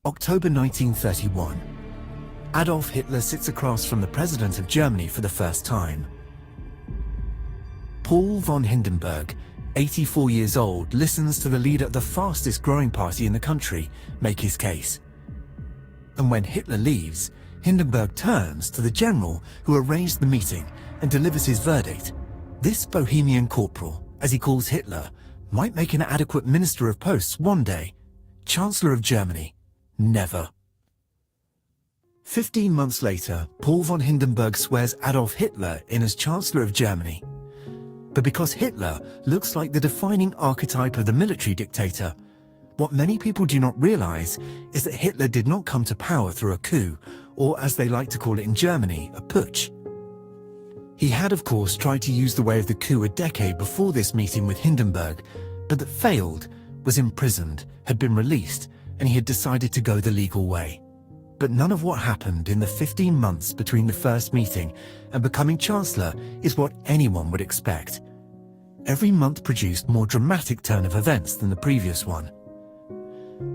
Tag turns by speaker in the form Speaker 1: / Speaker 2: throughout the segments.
Speaker 1: October 1931. Adolf Hitler sits across from the President of Germany for the first time. Paul von Hindenburg, 84 years old, listens to the leader of the fastest growing party in the country make his case. And when Hitler leaves, Hindenburg turns to the general who arranged the meeting and delivers his verdict. This Bohemian corporal, as he calls Hitler, might make an adequate minister of posts one day. Chancellor of Germany, never. 15 months later, Paul von Hindenburg swears Adolf Hitler in as Chancellor of Germany. But because Hitler looks like the defining archetype of the military dictator, what many people do not realize is that Hitler did not come to power through a coup, or as they like to call it in Germany, a putsch. He had, of course, tried to use the way of the coup a decade before this meeting with Hindenburg, but that failed, was imprisoned, had been released, and he had decided to go the legal way. But none of what happened in the 15 months between the first meeting and becoming Chancellor is what anyone would expect. Every month produced more dramatic turn of events than the previous one.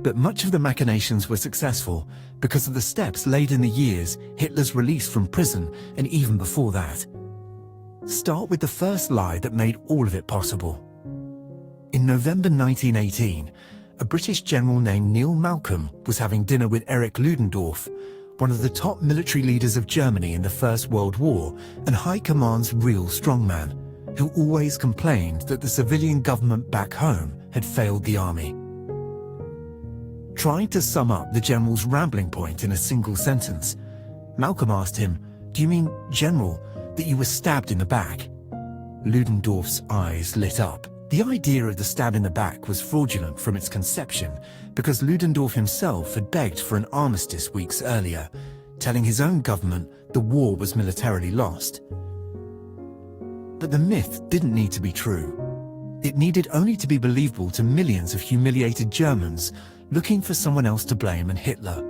Speaker 1: But much of the machinations were successful because of the steps laid in the years Hitler's release from prison and even before that. Start with the first lie that made all of it possible. In November 1918, a British general named Neil Malcolm was having dinner with Erich Ludendorff, one of the top military leaders of Germany in the First World War and High Command's real strongman, who always complained that the civilian government back home had failed the army. Trying to sum up the general's rambling point in a single sentence, Malcolm asked him, "Do you mean, General, that you were stabbed in the back?" Ludendorff's eyes lit up. The idea of the stab in the back was fraudulent from its conception because Ludendorff himself had begged for an armistice weeks earlier, telling his own government the war was militarily lost. But the myth didn't need to be true. It needed only to be believable to millions of humiliated Germans looking for someone else to blame and Hitler.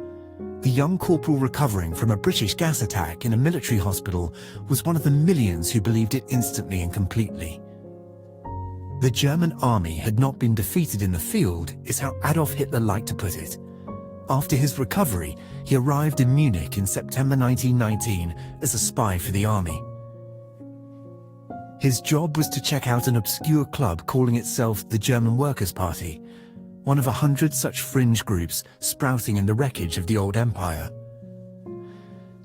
Speaker 1: The young corporal recovering from a British gas attack in a military hospital was one of the millions who believed it instantly and completely. The German army had not been defeated in the field, is how Adolf Hitler liked to put it. After his recovery, he arrived in Munich in September 1919 as a spy for the army. His job was to check out an obscure club calling itself the German Workers' Party, one of 100 such fringe groups sprouting in the wreckage of the old empire.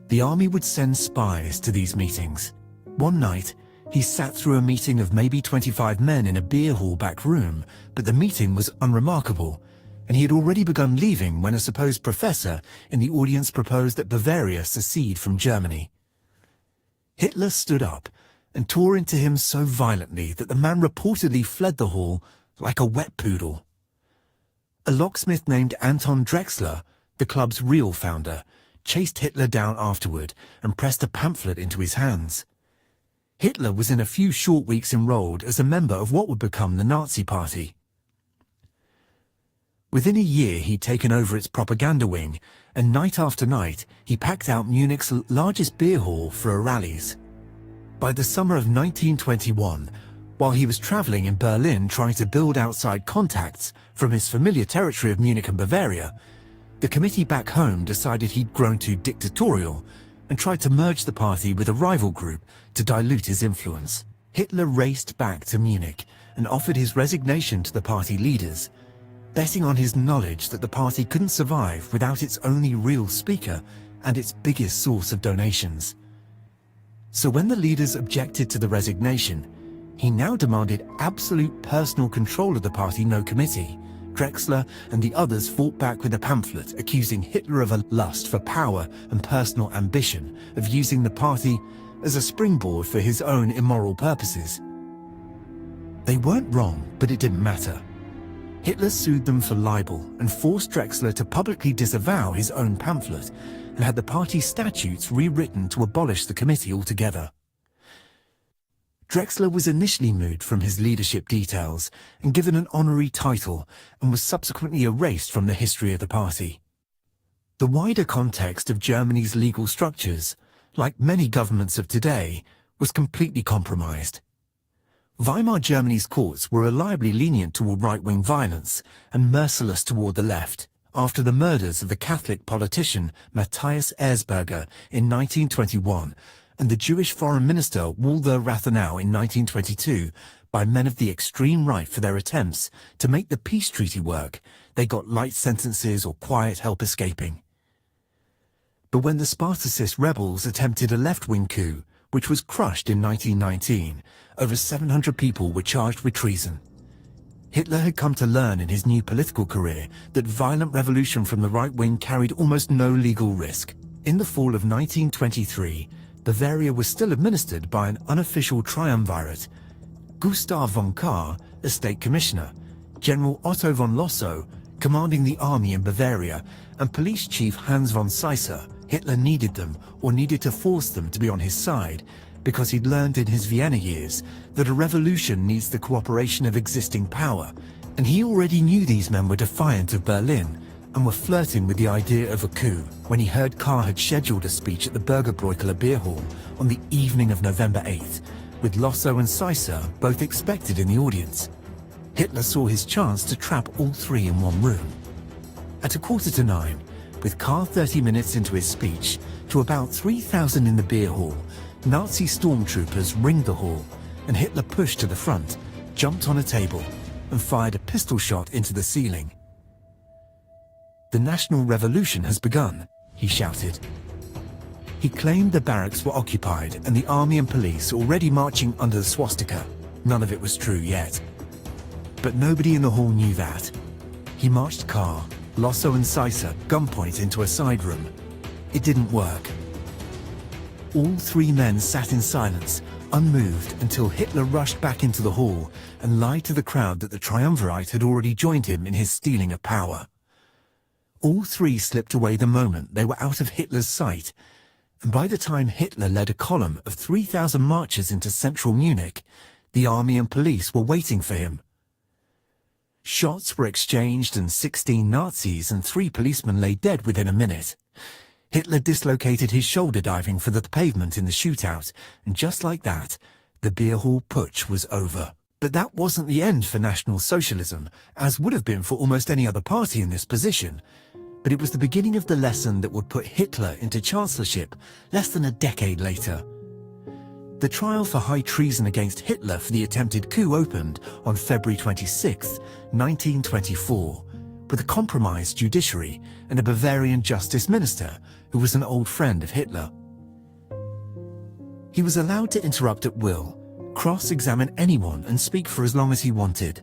Speaker 1: The army would send spies to these meetings. One night, he sat through a meeting of maybe 25 men in a beer hall back room, but the meeting was unremarkable, and he had already begun leaving when a supposed professor in the audience proposed that Bavaria secede from Germany. Hitler stood up and tore into him so violently that the man reportedly fled the hall like a wet poodle. A locksmith named Anton Drexler, the club's real founder, chased Hitler down afterward and pressed a pamphlet into his hands. Hitler was in a few short weeks enrolled as a member of what would become the Nazi Party. Within a year he'd taken over its propaganda wing, and night after night he packed out Munich's largest beer hall for rallies. By the summer of 1921, while he was travelling in Berlin trying to build outside contacts from his familiar territory of Munich and Bavaria, the committee back home decided he'd grown too dictatorial and tried to merge the party with a rival group to dilute his influence. Hitler raced back to Munich and offered his resignation to the party leaders, betting on his knowledge that the party couldn't survive without its only real speaker and its biggest source of donations. So when the leaders objected to the resignation, he now demanded absolute personal control of the party no committee. Drexler and the others fought back with a pamphlet accusing Hitler of a lust for power and personal ambition, of using the party as a springboard for his own immoral purposes. They weren't wrong, but it didn't matter. Hitler sued them for libel and forced Drexler to publicly disavow his own pamphlet and had the party statutes rewritten to abolish the committee altogether. Drexler was initially moved from his leadership details and given an honorary title and was subsequently erased from the history of the party. The wider context of Germany's legal structures, like many governments of today, was completely compromised. Weimar Germany's courts were reliably lenient toward right-wing violence and merciless toward the left, after the murders of the Catholic politician Matthias Erzberger in 1921 and the Jewish foreign minister Walter Rathenau in 1922 by men of the extreme right for their attempts to make the peace treaty work. They got light sentences or quiet help escaping. But when the Spartacist rebels attempted a left-wing coup, which was crushed in 1919, over 700 people were charged with treason. Hitler had come to learn in his new political career that violent revolution from the right wing carried almost no legal risk. In the fall of 1923, Bavaria was still administered by an unofficial triumvirate: Gustav von Kahr, a state commissioner, General Otto von Lossow, commanding the army in Bavaria, and police chief Hans von Seisser. Hitler needed them, or needed to force them to be on his side, because he'd learned in his Vienna years that a revolution needs the cooperation of existing power, and he already knew these men were defiant of Berlin and were flirting with the idea of a coup when he heard Kahr had scheduled a speech at the Bürgerbräukeler beer hall on the evening of November 8th, with Lossow and Seisser both expected in the audience. Hitler saw his chance to trap all three in one room. At 8:45, with Kahr 30 minutes into his speech, to about 3,000 in the beer hall, Nazi stormtroopers ringed the hall, and Hitler pushed to the front, jumped on a table, and fired a pistol shot into the ceiling. "The National Revolution has begun," he shouted. He claimed the barracks were occupied and the army and police already marching under the swastika. None of it was true yet. But nobody in the hall knew that. He marched Kahr, Lossow and Seisser gunpoint into a side room. It didn't work. All three men sat in silence, unmoved, until Hitler rushed back into the hall and lied to the crowd that the triumvirate had already joined him in his stealing of power. All three slipped away the moment they were out of Hitler's sight, and by the time Hitler led a column of 3,000 marchers into central Munich, the army and police were waiting for him. Shots were exchanged and 16 Nazis and 3 policemen lay dead within a minute. Hitler dislocated his shoulder diving for the pavement in the shootout, and just like that, the beer hall putsch was over. But that wasn't the end for National Socialism, as would have been for almost any other party in this position. But it was the beginning of the lesson that would put Hitler into chancellorship less than a decade later. The trial for high treason against Hitler for the attempted coup opened on February 26, 1924, with a compromised judiciary and a Bavarian justice minister who was an old friend of Hitler. He was allowed to interrupt at will, cross-examine anyone and speak for as long as he wanted.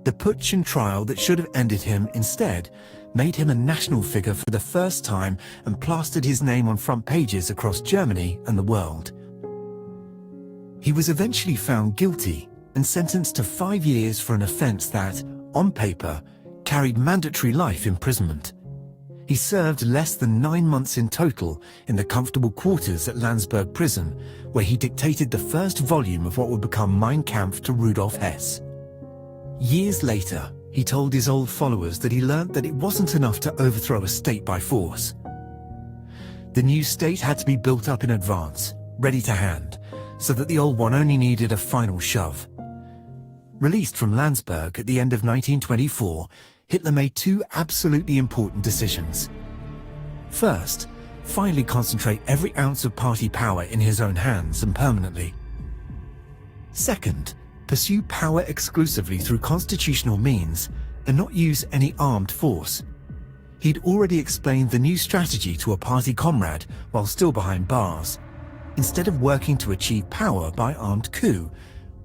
Speaker 1: The putsch and trial that should have ended him instead made him a national figure for the first time and plastered his name on front pages across Germany and the world. He was eventually found guilty and sentenced to 5 years for an offence that, on paper, carried mandatory life imprisonment. He served less than 9 months in total in the comfortable quarters at Landsberg prison, where he dictated the first volume of what would become Mein Kampf to Rudolf Hess. Years later, he told his old followers that he learnt that it wasn't enough to overthrow a state by force. The new state had to be built up in advance, ready to hand, so that the old one only needed a final shove. Released from Landsberg at the end of 1924, Hitler made 2 absolutely important decisions. First, finally concentrate every ounce of party power in his own hands and permanently. Second, pursue power exclusively through constitutional means and not use any armed force. He'd already explained the new strategy to a party comrade while still behind bars. Instead of working to achieve power by armed coup,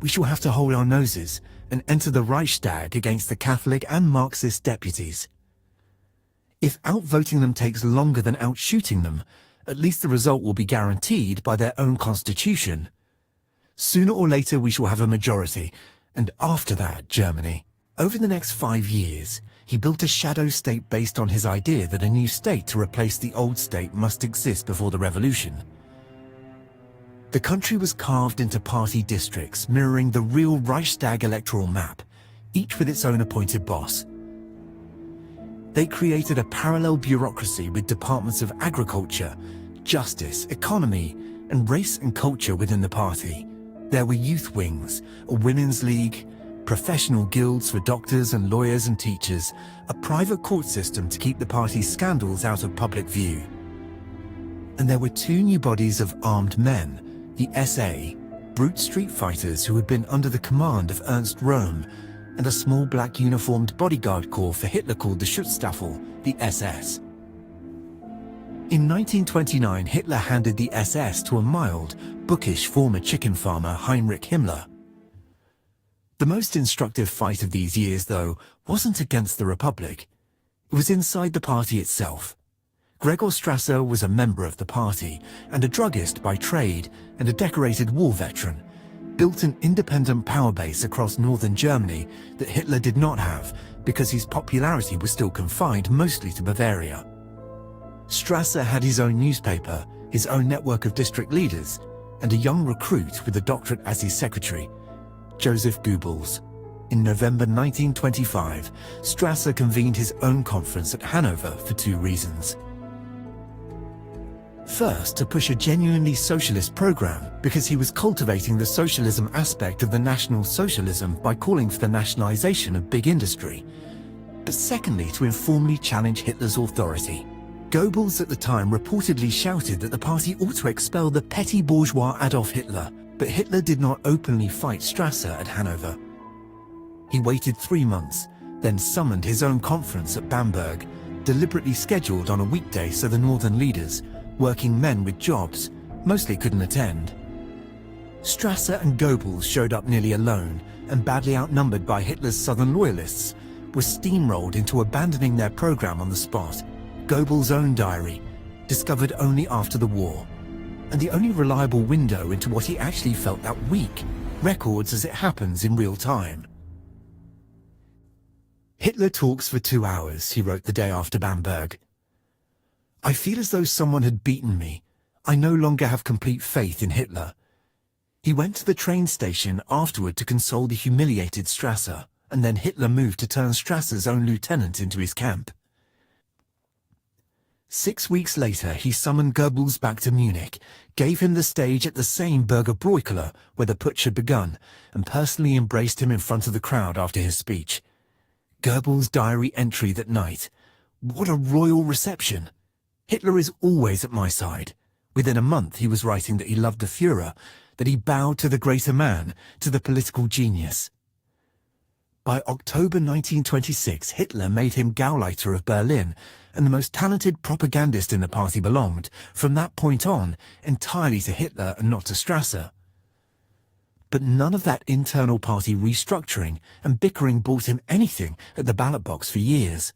Speaker 1: we shall have to hold our noses and enter the Reichstag against the Catholic and Marxist deputies. If outvoting them takes longer than outshooting them, at least the result will be guaranteed by their own constitution. Sooner or later we shall have a majority, and after that, Germany. Over the next 5 years, he built a shadow state based on his idea that a new state to replace the old state must exist before the revolution. The country was carved into party districts mirroring the real Reichstag electoral map, each with its own appointed boss. They created a parallel bureaucracy with departments of agriculture, justice, economy, and race and culture within the party. There were youth wings, a women's league, professional guilds for doctors and lawyers and teachers, a private court system to keep the party's scandals out of public view. And there were two new bodies of armed men, the SA, brute street fighters who had been under the command of Ernst Röhm, and a small black uniformed bodyguard corps for Hitler called the Schutzstaffel, the SS. In 1929, Hitler handed the SS to a mild, bookish former chicken farmer Heinrich Himmler. The most instructive fight of these years, though, wasn't against the Republic. It was inside the party itself. Gregor Strasser was a member of the party and a druggist by trade and a decorated war veteran, built an independent power base across northern Germany that Hitler did not have because his popularity was still confined mostly to Bavaria. Strasser had his own newspaper, his own network of district leaders, and a young recruit with a doctorate as his secretary, Joseph Goebbels. In November 1925, Strasser convened his own conference at Hanover for two reasons. First, to push a genuinely socialist program, because he was cultivating the socialism aspect of the National Socialism by calling for the nationalization of big industry. But secondly, to informally challenge Hitler's authority. Goebbels at the time reportedly shouted that the party ought to expel the petty bourgeois Adolf Hitler, but Hitler did not openly fight Strasser at Hanover. He waited 3 months, then summoned his own conference at Bamberg, deliberately scheduled on a weekday so the northern leaders, working men with jobs, mostly couldn't attend. Strasser and Goebbels showed up nearly alone and badly outnumbered by Hitler's southern loyalists, were steamrolled into abandoning their program on the spot. Goebbels' own diary, discovered only after the war, and the only reliable window into what he actually felt that week, records as it happens in real time. Hitler talks for 2 hours, he wrote the day after Bamberg. I feel as though someone had beaten me. I no longer have complete faith in Hitler. He went to the train station afterward to console the humiliated Strasser, and then Hitler moved to turn Strasser's own lieutenant into his camp. 6 weeks later, he summoned Goebbels back to Munich, gave him the stage at the same Burger Bräukeller where the Putsch had begun, and personally embraced him in front of the crowd after his speech. Goebbels' diary entry that night. What a royal reception! Hitler is always at my side. Within a month he was writing that he loved the Führer, that he bowed to the greater man, to the political genius. By October 1926, Hitler made him Gauleiter of Berlin, and the most talented propagandist in the party belonged, from that point on, entirely to Hitler and not to Strasser. But none of that internal party restructuring and bickering bought him anything at the ballot box for years.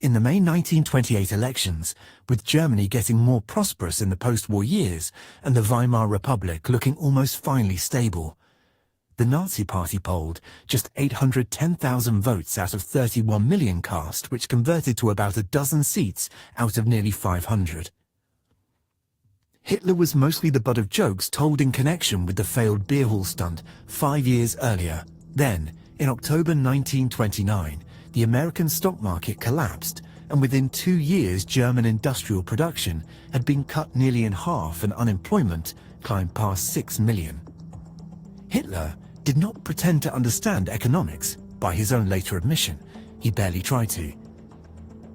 Speaker 1: In the May 1928 elections, with Germany getting more prosperous in the post-war years and the Weimar Republic looking almost finally stable, the Nazi Party polled just 810,000 votes out of 31 million cast, which converted to about a dozen seats out of nearly 500. Hitler was mostly the butt of jokes told in connection with the failed beer hall stunt 5 years earlier. Then, in October 1929, the American stock market collapsed, and within 2 years German industrial production had been cut nearly in half and unemployment climbed past 6 million. Hitler did not pretend to understand economics, by his own later admission. He barely tried to.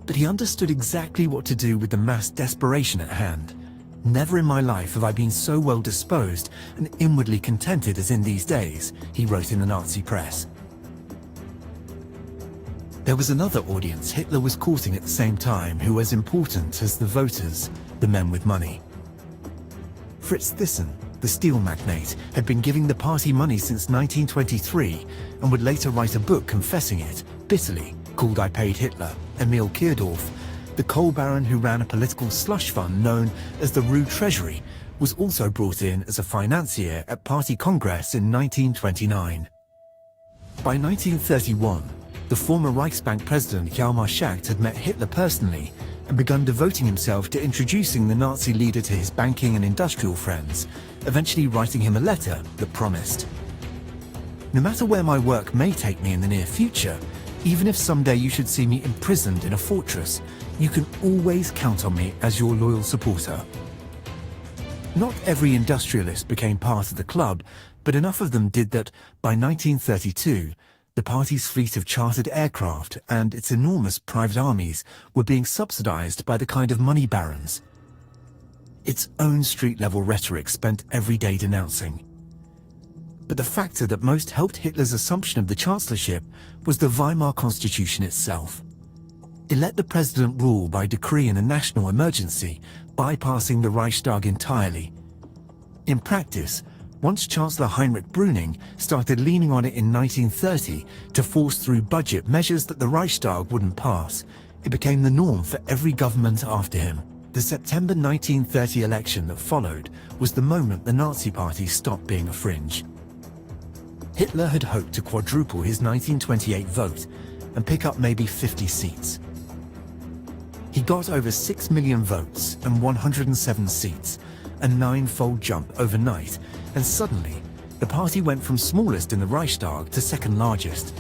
Speaker 1: But he understood exactly what to do with the mass desperation at hand. Never in my life have I been so well disposed and inwardly contented as in these days, he wrote in the Nazi press. There was another audience Hitler was courting at the same time who was important as the voters, the men with money. Fritz Thyssen, the steel magnate, had been giving the party money since 1923 and would later write a book confessing it, bitterly, called I Paid Hitler. Emil Kirdorf, the coal baron who ran a political slush fund known as the Rue Treasury, was also brought in as a financier at party congress in 1929. By 1931, the former Reichsbank president Hjalmar Schacht had met Hitler personally and begun devoting himself to introducing the Nazi leader to his banking and industrial friends, eventually writing him a letter that promised, "No matter where my work may take me in the near future, even if someday you should see me imprisoned in a fortress, you can always count on me as your loyal supporter." Not every industrialist became part of the club, but enough of them did that by 1932, the party's fleet of chartered aircraft and its enormous private armies were being subsidized by the kind of money barons its own street-level rhetoric spent every day denouncing. But the factor that most helped Hitler's assumption of the chancellorship was the Weimar Constitution itself. It let the president rule by decree in a national emergency, bypassing the Reichstag entirely. In practice, once Chancellor Heinrich Brüning started leaning on it in 1930 to force through budget measures that the Reichstag wouldn't pass, it became the norm for every government after him. The September 1930 election that followed was the moment the Nazi Party stopped being a fringe. Hitler had hoped to quadruple his 1928 vote and pick up maybe 50 seats. He got over 6 million votes and 107 seats, a nine-fold jump overnight, and suddenly the party went from smallest in the Reichstag to second largest.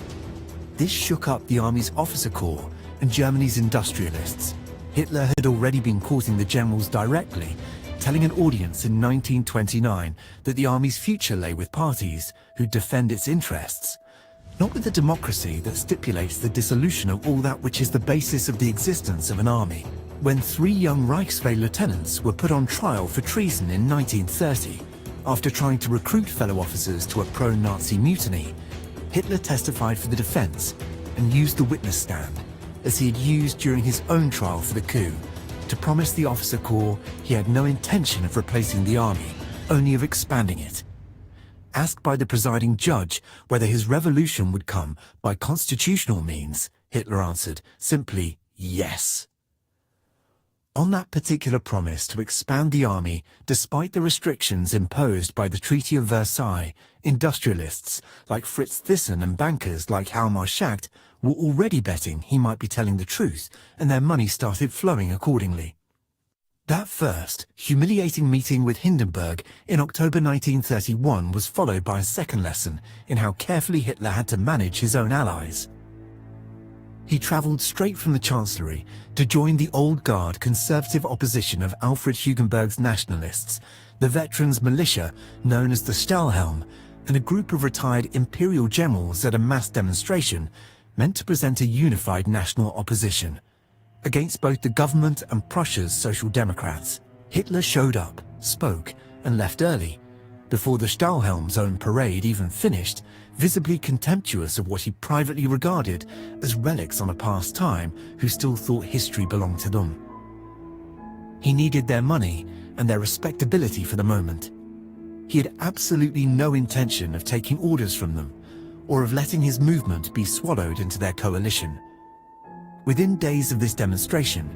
Speaker 1: This shook up the army's officer corps and Germany's industrialists. Hitler had already been courting the generals directly, telling an audience in 1929 that the army's future lay with parties who defend its interests, not with the democracy that stipulates the dissolution of all that which is the basis of the existence of an army. When 3 young Reichswehr lieutenants were put on trial for treason in 1930, after trying to recruit fellow officers to a pro-Nazi mutiny, Hitler testified for the defense and used the witness stand, as he had used during his own trial for the coup, to promise the officer corps he had no intention of replacing the army, only of expanding it. Asked by the presiding judge whether his revolution would come by constitutional means, Hitler answered simply, yes. On that particular promise to expand the army, despite the restrictions imposed by the Treaty of Versailles, industrialists like Fritz Thyssen and bankers like Hjalmar Schacht were already betting he might be telling the truth, and their money started flowing accordingly. That first, humiliating meeting with Hindenburg in October 1931 was followed by a second lesson in how carefully Hitler had to manage his own allies. He travelled straight from the Chancellery to join the old guard conservative opposition of Alfred Hugenberg's nationalists, the veterans' militia known as the Stahlhelm, and a group of retired imperial generals at a mass demonstration meant to present a unified national opposition against both the government and Prussia's Social Democrats. Hitler showed up, spoke, and left early, before the Stahlhelm's own parade even finished, visibly contemptuous of what he privately regarded as relics on a past time who still thought history belonged to them. He needed their money and their respectability for the moment. He had absolutely no intention of taking orders from them, or of letting his movement be swallowed into their coalition. Within days of this demonstration,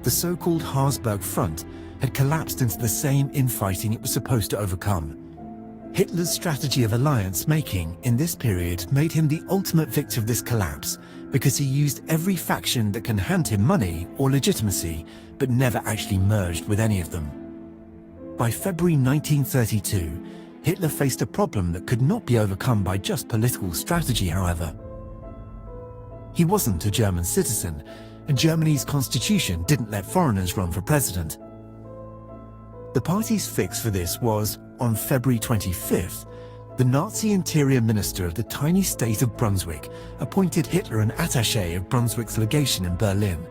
Speaker 1: the so-called Harzburg Front had collapsed into the same infighting it was supposed to overcome. Hitler's strategy of alliance-making in this period made him the ultimate victor of this collapse, because he used every faction that can hand him money or legitimacy, but never actually merged with any of them. By February 1932, Hitler faced a problem that could not be overcome by just political strategy, however. He wasn't a German citizen, and Germany's constitution didn't let foreigners run for president. The party's fix for this was, on February 25th, the Nazi interior minister of the tiny state of Brunswick appointed Hitler an attaché of Brunswick's legation in Berlin.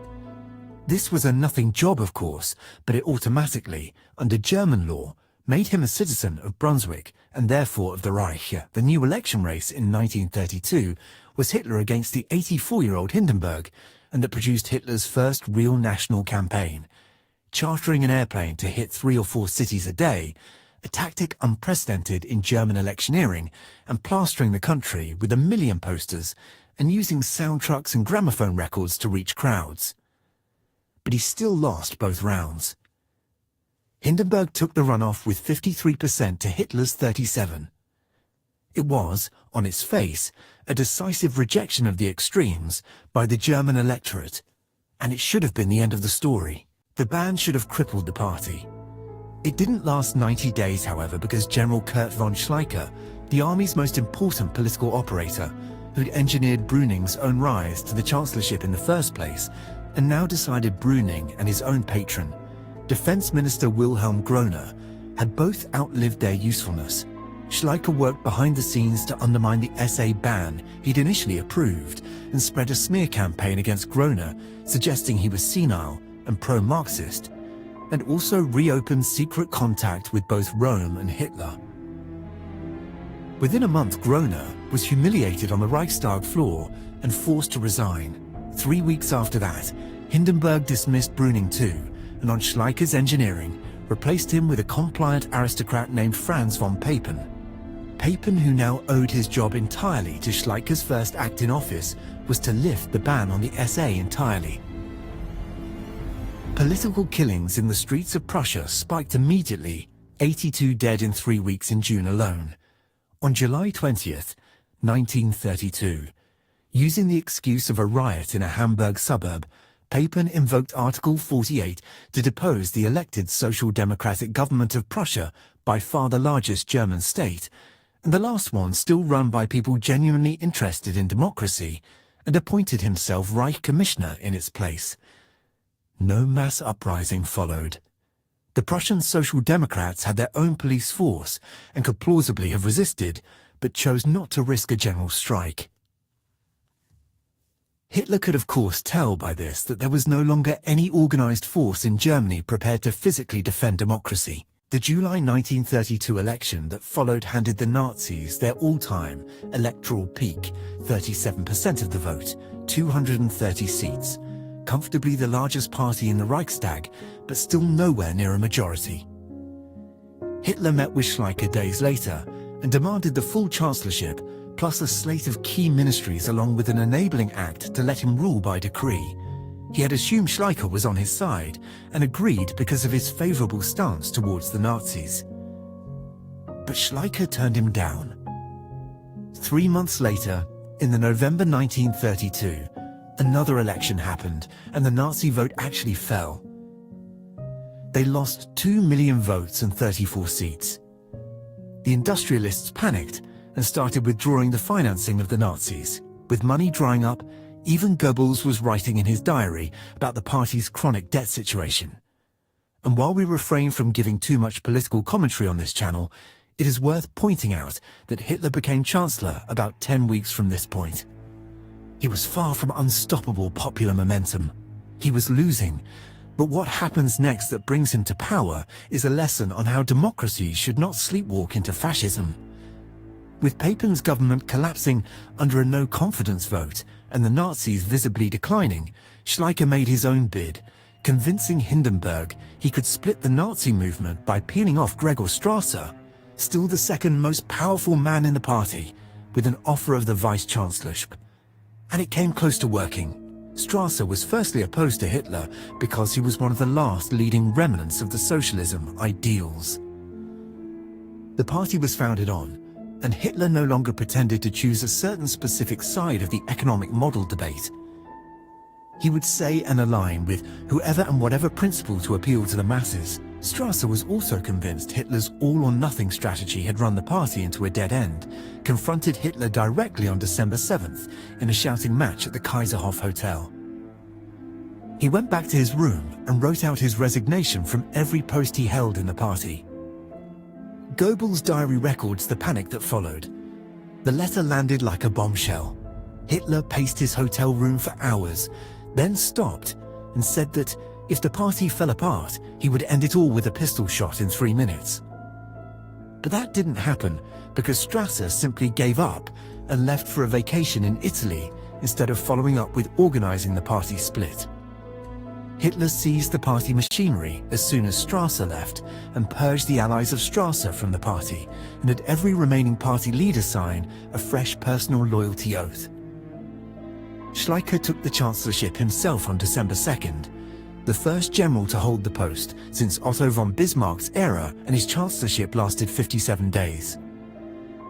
Speaker 1: This was a nothing job, of course, but it automatically, under German law, made him a citizen of Brunswick and therefore of the Reich. The new election race in 1932 was Hitler against the 84-year-old Hindenburg, and that produced Hitler's first real national campaign. Chartering an airplane to hit 3 or 4 cities a day, a tactic unprecedented in German electioneering, and plastering the country with 1 million posters and using sound trucks and gramophone records to reach crowds. But he still lost both rounds. Hindenburg took the runoff with 53% to Hitler's 37%. It was, on its face, a decisive rejection of the extremes by the German electorate, and it should have been the end of the story. The ban should have crippled the party. It didn't last 90 days, however, because General Kurt von Schleicher, the army's most important political operator, who'd engineered Brüning's own rise to the chancellorship in the first place, and now decided Brüning and his own patron, Defense Minister Wilhelm Groener, had both outlived their usefulness. Schleicher worked behind the scenes to undermine the SA ban he'd initially approved and spread a smear campaign against Groener, suggesting he was senile and pro-Marxist, and also reopened secret contact with both Rome and Hitler. Within a month, Groener was humiliated on the Reichstag floor and forced to resign. 3 weeks after that, Hindenburg dismissed Brüning too, and on Schleicher's engineering, replaced him with a compliant aristocrat named Franz von Papen. Papen, who now owed his job entirely to Schleicher's first act in office, was to lift the ban on the SA entirely. Political killings in the streets of Prussia spiked immediately, 82 dead in 3 weeks in June alone. On July 20th, 1932, using the excuse of a riot in a Hamburg suburb, Papen invoked Article 48 to depose the elected Social Democratic government of Prussia, by far the largest German state, and the last one still run by people genuinely interested in democracy, and appointed himself Reich Commissioner in its place. No mass uprising followed. The Prussian Social Democrats had their own police force and could plausibly have resisted, but chose not to risk a general strike. Hitler could of course tell by this that there was no longer any organized force in Germany prepared to physically defend democracy. The July 1932 election that followed handed the Nazis their all-time electoral peak, 37% of the vote, 230 seats, comfortably the largest party in the Reichstag, but still nowhere near a majority. Hitler met with Schleicher days later and demanded the full chancellorship, plus a slate of key ministries along with an enabling act to let him rule by decree. He had assumed Schleicher was on his side and agreed because of his favourable stance towards the Nazis. But Schleicher turned him down. 3 months later, in the November 1932, another election happened and the Nazi vote actually fell. They lost 2 million votes and 34 seats. The industrialists panicked and started withdrawing the financing of the Nazis. With money drying up, even Goebbels was writing in his diary about the party's chronic debt situation. And while we refrain from giving too much political commentary on this channel, it is worth pointing out that Hitler became Chancellor about 10 weeks from this point. He was far from unstoppable popular momentum. He was losing, but what happens next that brings him to power is a lesson on how democracy should not sleepwalk into fascism. With Papen's government collapsing under a no-confidence vote and the Nazis visibly declining, Schleicher made his own bid, convincing Hindenburg he could split the Nazi movement by peeling off Gregor Strasser, still the second most powerful man in the party, with an offer of the vice-chancellorship. And it came close to working. Strasser was firstly opposed to Hitler because he was one of the last leading remnants of the socialism ideals. The party was founded on, and Hitler no longer pretended to choose a certain specific side of the economic model debate. He would say and align with whoever and whatever principle to appeal to the masses. Strasser was also convinced Hitler's all-or-nothing strategy had run the party into a dead end, confronted Hitler directly on December 7th in a shouting match at the Kaiserhof Hotel. He went back to his room and wrote out his resignation from every post he held in the party. Goebbels' diary records the panic that followed. The letter landed like a bombshell. Hitler paced his hotel room for hours, then stopped and said that if the party fell apart, he would end it all with a pistol shot in 3 minutes. But that didn't happen because Strasser simply gave up and left for a vacation in Italy instead of following up with organizing the party split. Hitler seized the party machinery as soon as Strasser left and purged the allies of Strasser from the party, and had every remaining party leader sign a fresh personal loyalty oath. Schleicher took the chancellorship himself on December 2nd, the first general to hold the post since Otto von Bismarck's era, and his chancellorship lasted 57 days.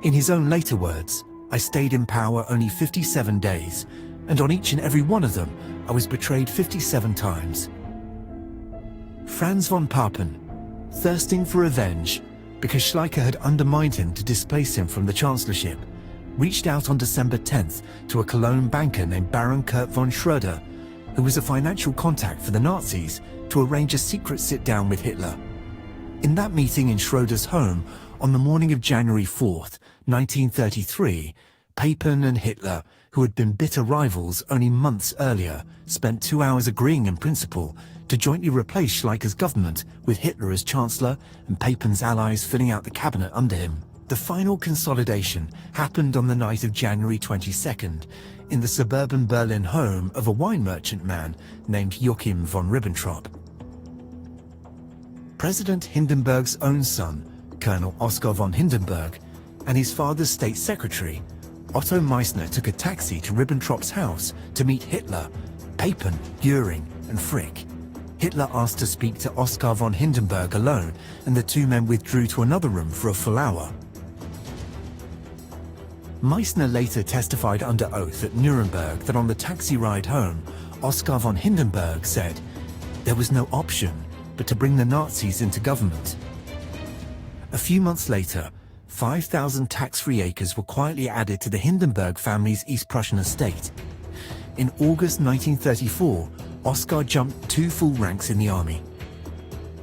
Speaker 1: In his own later words, "I stayed in power only 57 days, and on each and every one of them, I was betrayed 57 times. Franz von Papen, thirsting for revenge because Schleicher had undermined him to displace him from the chancellorship, reached out on December 10th to a Cologne banker named Baron Kurt von Schröder, who was a financial contact for the Nazis, to arrange a secret sit-down with Hitler. In that meeting in Schröder's home, On the morning of January 4th, 1933, Papen and Hitler, who had been bitter rivals only months earlier, spent 2 hours agreeing in principle to jointly replace Schleicher's government with Hitler as Chancellor and Papen's allies filling out the cabinet under him. The final consolidation happened on the night of January 22nd in the suburban Berlin home of a wine merchant man named Joachim von Ribbentrop. President Hindenburg's own son, Colonel Oskar von Hindenburg, and his father's state secretary, Otto Meissner, took a taxi to Ribbentrop's house to meet Hitler, Papen, Göring, and Frick. Hitler asked to speak to Oskar von Hindenburg alone, and the two men withdrew to another room for a full hour. Meissner later testified under oath at Nuremberg that on the taxi ride home, Oskar von Hindenburg said, "There was no option but to bring the Nazis into government." A few months later, 5,000 tax-free acres were quietly added to the Hindenburg family's East Prussian estate. In August 1934, Oskar jumped 2 full ranks in the army.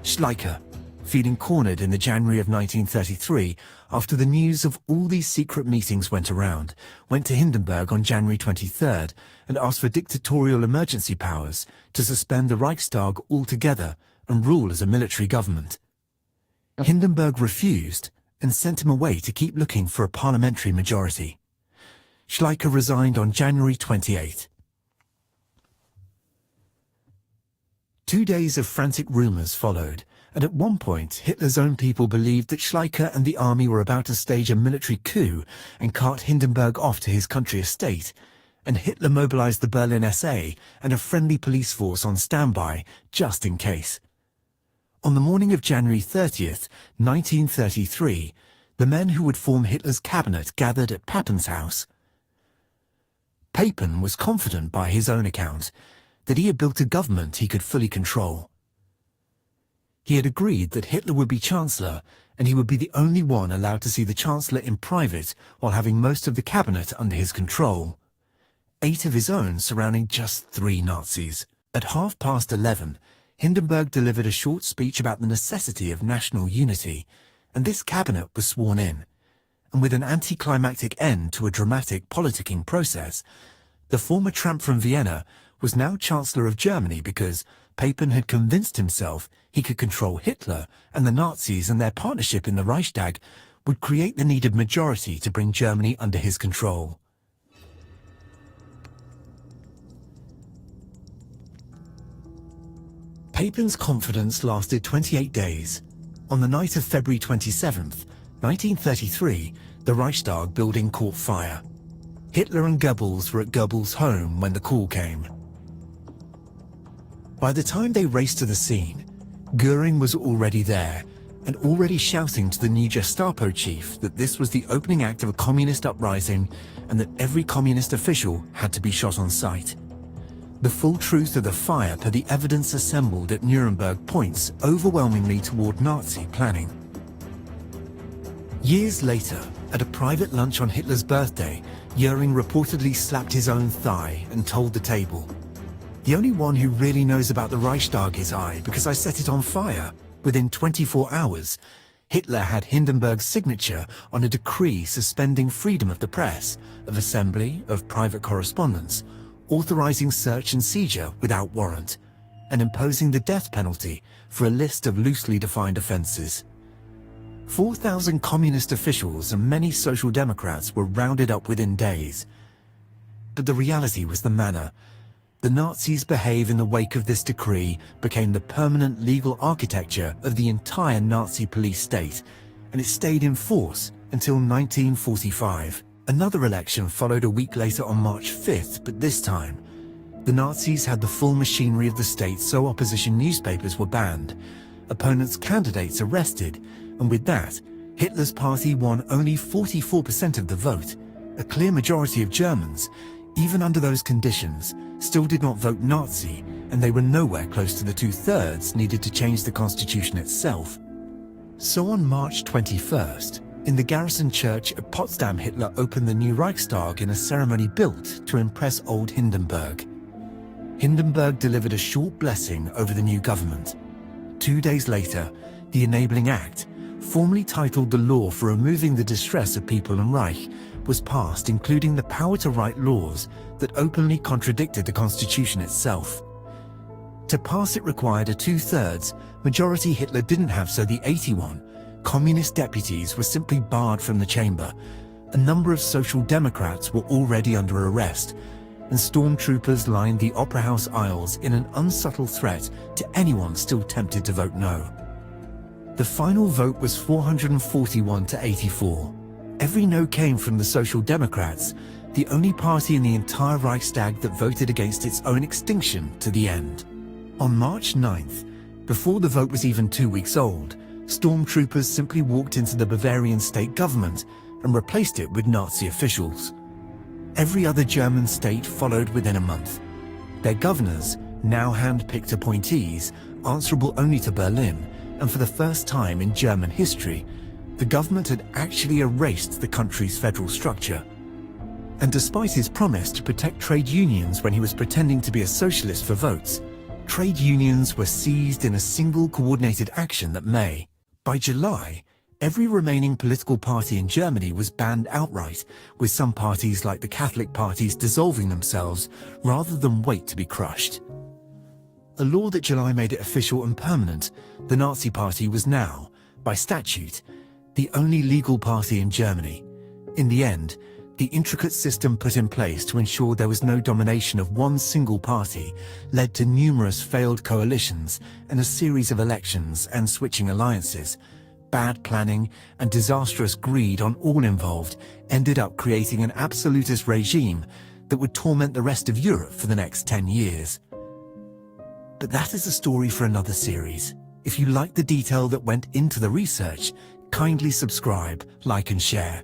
Speaker 1: Schleicher, feeling cornered in the January of 1933 after the news of all these secret meetings went around, went to Hindenburg on January 23rd and asked for dictatorial emergency powers to suspend the Reichstag altogether and rule as a military government. Hindenburg refused and sent him away to keep looking for a parliamentary majority. Schleicher resigned on January 28. 2 days of frantic rumors followed, and at one point Hitler's own people believed that Schleicher and the army were about to stage a military coup and cart Hindenburg off to his country estate, and Hitler mobilized the Berlin SA and a friendly police force on standby just in case. On the morning of January 30th, 1933, the men who would form Hitler's cabinet gathered at Papen's house. Papen was confident by his own account that he had built a government he could fully control. He had agreed that Hitler would be Chancellor and he would be the only one allowed to see the Chancellor in private while having most of the cabinet under his control. 8 of his own surrounding just 3 Nazis. At 11:30, Hindenburg delivered a short speech about the necessity of national unity, and this cabinet was sworn in. And with an anticlimactic end to a dramatic politicking process, the former tramp from Vienna was now Chancellor of Germany because Papen had convinced himself he could control Hitler and the Nazis, and their partnership in the Reichstag would create the needed majority to bring Germany under his control. Papen's confidence lasted 28 days. On the night of February 27th, 1933, the Reichstag building caught fire. Hitler and Goebbels were at Goebbels' home when the call came. By the time they raced to the scene, Göring was already there and already shouting to the new Gestapo chief that this was the opening act of a communist uprising and that every communist official had to be shot on sight. The full truth of the fire per the evidence assembled at Nuremberg points overwhelmingly toward Nazi planning. Years later, at a private lunch on Hitler's birthday, Göring reportedly slapped his own thigh and told the table, "The only one who really knows about the Reichstag is I, because I set it on fire." Within 24 hours, Hitler had Hindenburg's signature on a decree suspending freedom of the press, of assembly, of private correspondence, authorizing search and seizure without warrant, and imposing the death penalty for a list of loosely defined offenses. 4,000 communist officials and many social democrats were rounded up within days. But the reality was the manner. The Nazis' behave in the wake of this decree became the permanent legal architecture of the entire Nazi police state, and it stayed in force until 1945. Another election followed a week later on March 5th, but this time, the Nazis had the full machinery of the state, so opposition newspapers were banned, opponents' candidates arrested, and with that, Hitler's party won only 44% of the vote. A clear majority of Germans, even under those conditions, still did not vote Nazi, and they were nowhere close to the 2/3 needed to change the constitution itself. So on March 21st, in the garrison church at Potsdam, Hitler opened the new Reichstag in a ceremony built to impress old Hindenburg. Hindenburg delivered a short blessing over the new government. 2 days later, the enabling act, formally titled the Law for Removing the Distress of People and Reich, was passed, including the power to write laws that openly contradicted the constitution itself. To pass it required a 2/3 majority Hitler didn't have, so the 81 communist deputies were simply barred from the chamber. A number of social democrats were already under arrest, and stormtroopers lined the Opera House aisles in an unsubtle threat to anyone still tempted to vote no. The final vote was 441 to 84. Every no came from the Social Democrats, the only party in the entire Reichstag that voted against its own extinction to the end. On March 9th, before the vote was even 2 weeks old, stormtroopers simply walked into the Bavarian state government and replaced it with Nazi officials. Every other German state followed within a month. Their governors, now hand-picked appointees, answerable only to Berlin, and for the first time in German history, the government had actually erased the country's federal structure. And despite his promise to protect trade unions when he was pretending to be a socialist for votes, trade unions were seized in a single coordinated action that May. By July, every remaining political party in Germany was banned outright, with some parties like the Catholic parties dissolving themselves rather than wait to be crushed. A law that July made it official and permanent, the Nazi Party was now, by statute, the only legal party in Germany. In the end, the intricate system put in place to ensure there was no domination of one single party led to numerous failed coalitions and a series of elections and switching alliances. Bad planning and disastrous greed on all involved ended up creating an absolutist regime that would torment the rest of Europe for the next 10 years. But that is a story for another series. If you like the detail that went into the research, kindly subscribe, like and share.